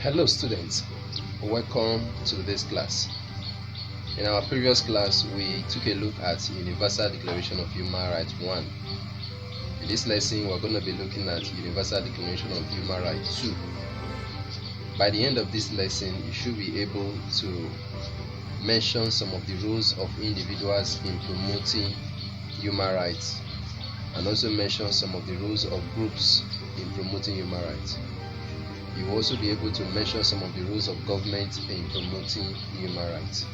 Hello students, welcome to this class. In our previous class, we took a look at Universal Declaration of Human Rights 1. In this lesson, we're going to be looking at Universal Declaration of Human Rights 2. By the end of this lesson, you should be able to mention some of the roles of individuals in promoting human rights and also mention some of the roles of groups in promoting human rights. You will also be able to mention some of the roles of government in promoting human rights.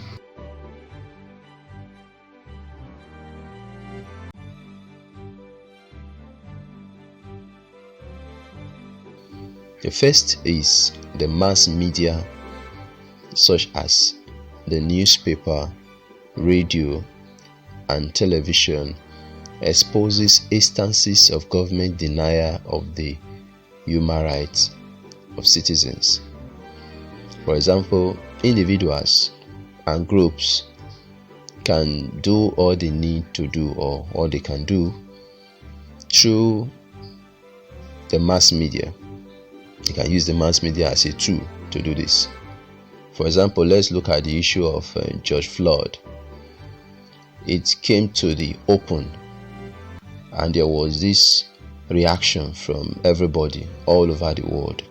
The first is the mass media, such as the newspaper, radio, and television, exposes instances of government denial of the human rights of citizens. For example, individuals and groups can do all they need to do or all they can do through the mass media. You can use the mass media as a tool to do this. For example, let's look at the issue of George Floyd. It came to the open and there was this reaction from everybody all over the world,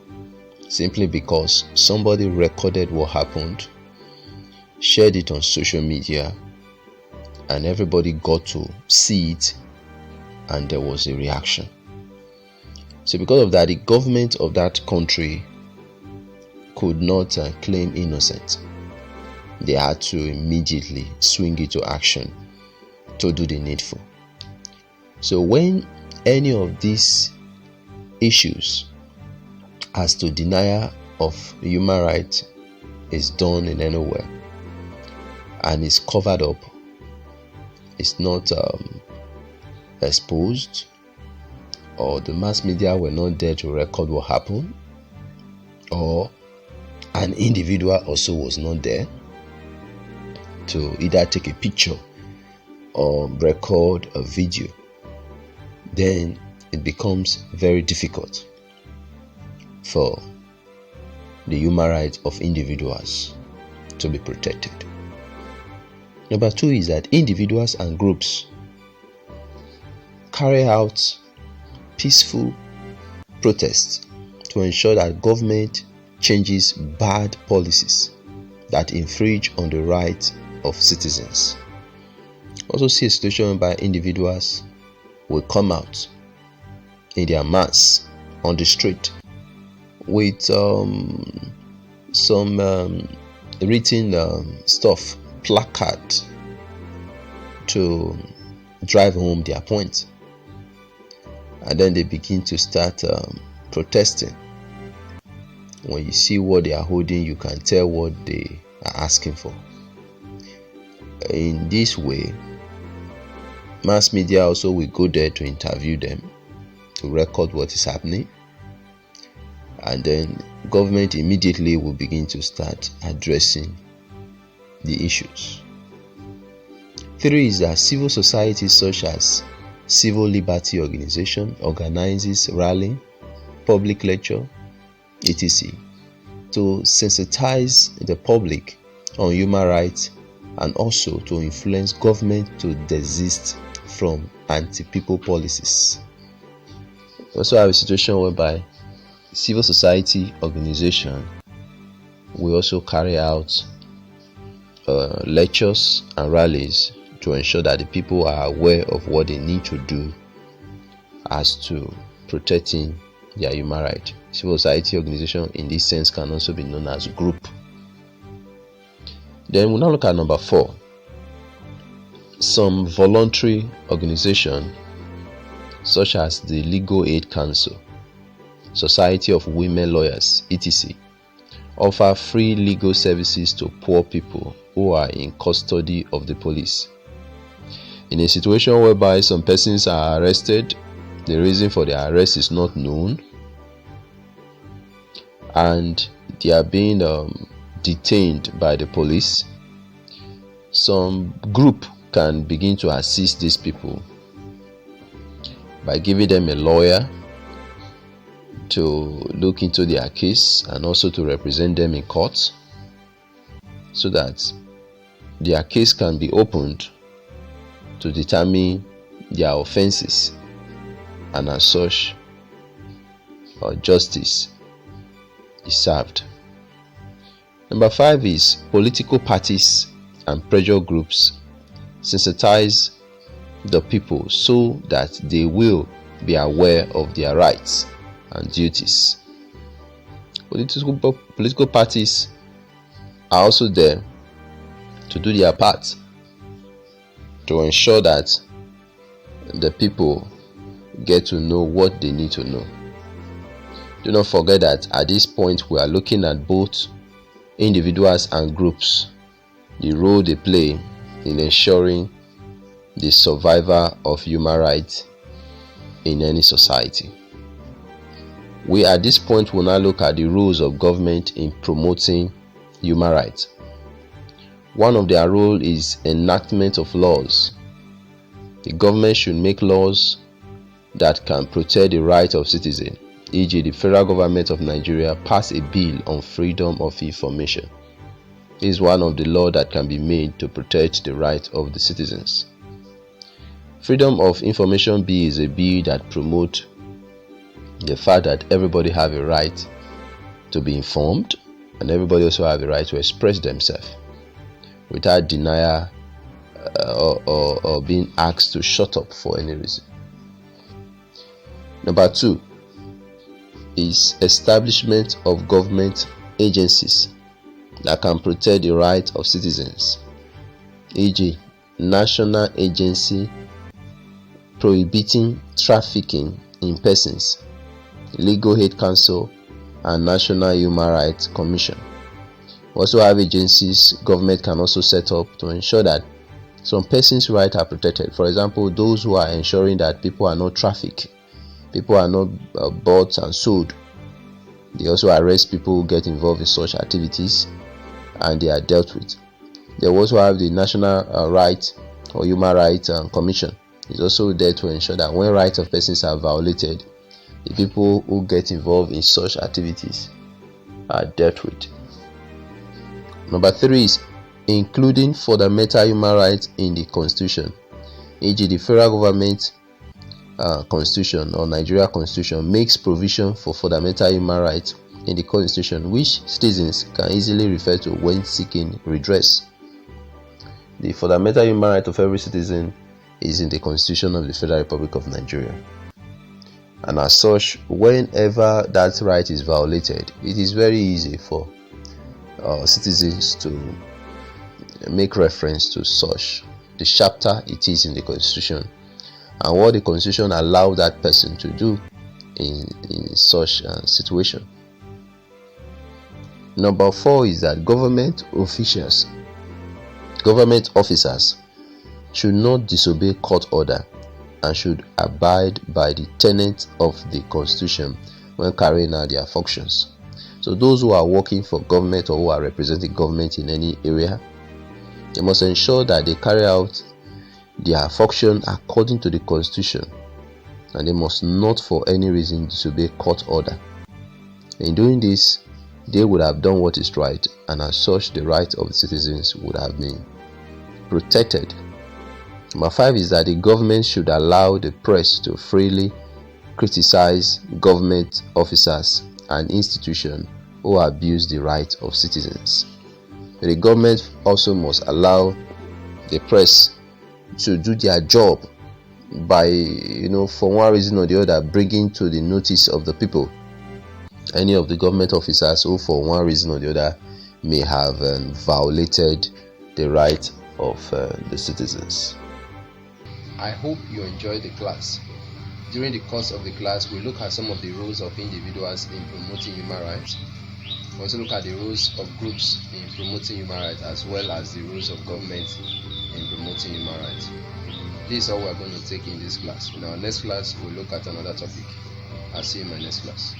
simply because somebody recorded what happened, shared it on social media, and everybody got to see it, and there was a reaction. So because of that, the government of that country could not claim innocent. They had to immediately swing into action to do the needful. So when any of these issues as to denial of human rights is done in anywhere and is covered up, it's not exposed, or the mass media were not there to record what happened, or an individual also was not there to either take a picture or record a video, then it becomes very difficult for the human rights of individuals to be protected. Number two is that individuals and groups carry out peaceful protests to ensure that government changes bad policies that infringe on the rights of citizens. Also see a situation whereby individuals will come out in their mass on the street with some written stuff, placard, to drive home their point. And then they begin to start protesting. When you see what they are holding, you can tell what they are asking for. In this way, mass media also will go there to interview them, to record what is happening, and then government immediately will begin to start addressing the issues. Three is that civil society such as civil liberty organization organizes rally, public lecture, etc. to sensitize the public on human rights and also to influence government to desist from anti-people policies. We also have a situation whereby civil society organization will also carry out lectures and rallies to ensure that the people are aware of what they need to do as to protecting their human rights. Civil society organization in this sense can also be known as group. Then we'll now look at number 4. Some voluntary organization such as the Legal Aid Council, Society of Women Lawyers, etc. offer free legal services to poor people who are in custody of the police. In a situation whereby some persons are arrested, the reason for their arrest is not known, and they are being detained by the police, some group can begin to assist these people by giving them a lawyer, to look into their case and also to represent them in court, so that their case can be opened to determine their offenses, and as such justice is served. Number 5 is political parties and pressure groups sensitize the people so that they will be aware of their rights and duties. Political parties are also there to do their part to ensure that the people get to know what they need to know. Do not forget that at this point we are looking at both individuals and groups, the role they play in ensuring the survival of human rights in any society. We at this point will now look at the roles of government in promoting human rights. One of their roles is enactment of laws. The government should make laws that can protect the rights of citizens. E.g., the federal government of Nigeria passed a bill on freedom of information. It is one of the laws that can be made to protect the rights of the citizens. Freedom of Information Bill is a bill that promotes the fact that everybody have a right to be informed, and everybody also have a right to express themselves without denial or being asked to shut up for any reason. Number 2 is establishment of government agencies that can protect the rights of citizens, e.g., National Agency Prohibiting Trafficking in Persons, Legal Aid Council, and National Human Rights Commission. We also have agencies government can also set up to ensure that some persons' rights are protected. For example, those who are ensuring that people are not trafficked, people are not bought and sold. They also arrest people who get involved in such activities, and they are dealt with. They also have the National Rights or Human Rights Commission. It's also there to ensure that when rights of persons are violated, the people who get involved in such activities are dealt with. Number 3 is including fundamental human rights in the Constitution, e.g., the federal government Constitution or Nigeria Constitution makes provision for fundamental human rights in the Constitution, which citizens can easily refer to when seeking redress. The fundamental human right of every citizen is in the Constitution of the Federal Republic of Nigeria, and as such, whenever that right is violated, it is very easy for citizens to make reference to such the chapter it is in the Constitution and what the Constitution allows that person to do in such a situation. Number 4 is that government officers should not disobey court order and should abide by the tenets of the Constitution when carrying out their functions. So those who are working for government or who are representing government in any area, they must ensure that they carry out their function according to the Constitution, and they must not for any reason disobey court order. In doing this, they would have done what is right, and as such the rights of the citizens would have been protected. Number 5 is that the government should allow the press to freely criticize government officers and institutions who abuse the rights of citizens. The government also must allow the press to do their job by, for one reason or the other, bringing to the notice of the people any of the government officers who for one reason or the other may have violated the right of the citizens. I hope you enjoyed the class. During the course of the class, we look at some of the roles of individuals in promoting human rights. We also look at the roles of groups in promoting human rights, as well as the roles of government in promoting human rights. This is all we are going to take in this class. In our next class, we'll look at another topic. I'll see you in my next class.